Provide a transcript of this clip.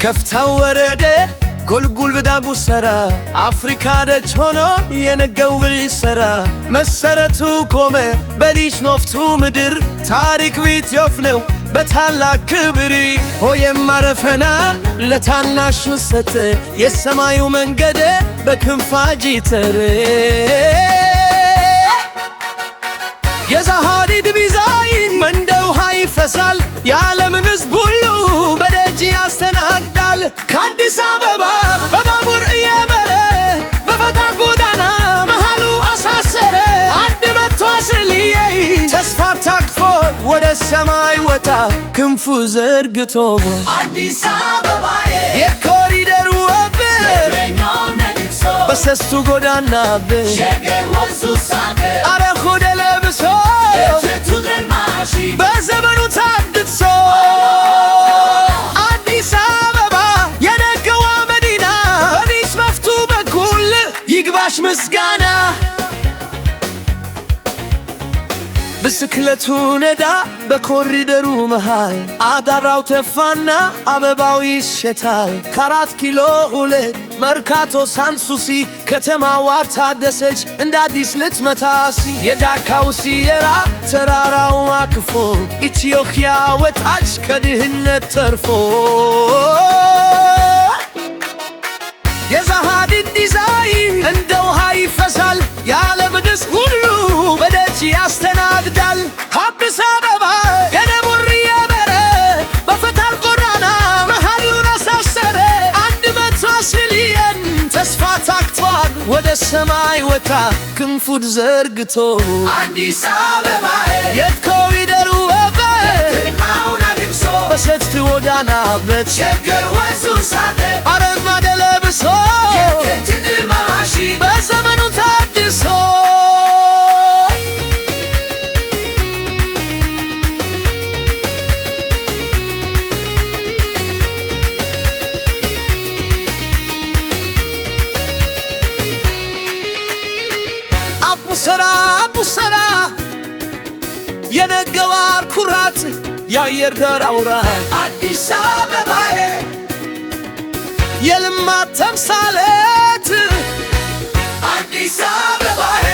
ከፍታው ወረደ ጎልጉል በዳቡሰራ አፍሪካ ደጅ ሆኖ የነገው ብሊሰራ መሰረቱ ቆመ በሊሽኖፍቱ ምድር ታሪክ ቤትዮፍ ነው በታላቅ ክብር ሆየም አረፈና ለታናሹ ሰተ የሰማዩ መንገድ በክንፋጅ ይተር የዛሃዲድ ቢዛይን እንደ ውሃ ይፈሳል የዓለምን ሕዝብ ሁሉ በደጅ ያስተናግዳል ከአዲስ አበባ በባቡር እየበረ በፈጣን ጎዳና መሃሉ አሳሰረ 110 ተስፋ ታቅፎ ወደ ሰማይ ወጣ ክንፉ ዘርግቶ አዲስ አበባዬ የኮሪደሩ ወብር በሰስቱ ጎዳና ሸገር ወንዙ ሳቀ አረፍ ወደ ለብሶ በዘመኑ ታድሶ አዲስ አበባ የነገዋ መዲና በሊሽኖፍቱ በኩል ይግባሽ ምስጋና ብስክለቱ ነዳ በኮሪደሩ መሃል አዳራው ተፋና አበባው ይሸታል ከ4 ኪሎ 2 መርካቶ ሳንሱሲ ከተማዋ ታደሰች እንደ አዲስ ልትመታሲ የዳካው ሲየራ ተራራው አክፎ ኢትዮጵያ ወጣች ከድህነት ተርፎ የዛሃዲድ ዲዛይን እንደ ውሃ ይፈሳል የዓለምን ሕዝብ ሁሉ በደጅ ያስተናግዳል አዲስ አበባ የነቡር እየበረ በፈጣን ጎዳና መሃሉን አሳሰረ 110 ተስፋ ታቅፏል ወደ ሰማይ ወጣ ክንፉን ዘርግቶ አዲስ አበባዬ የኮሪደሩ ወበር በሰፊ ጎዳና ሸገር ወንዙ ሳቀ አረንጓዴ ለብሶ በዘመኑ ታድሶ አቡሰራ የነገዋ ኩራት የአየር ዳር አውራ አዲስ አበባዬ የልማት ተምሳሌት አዲስ አበባዬ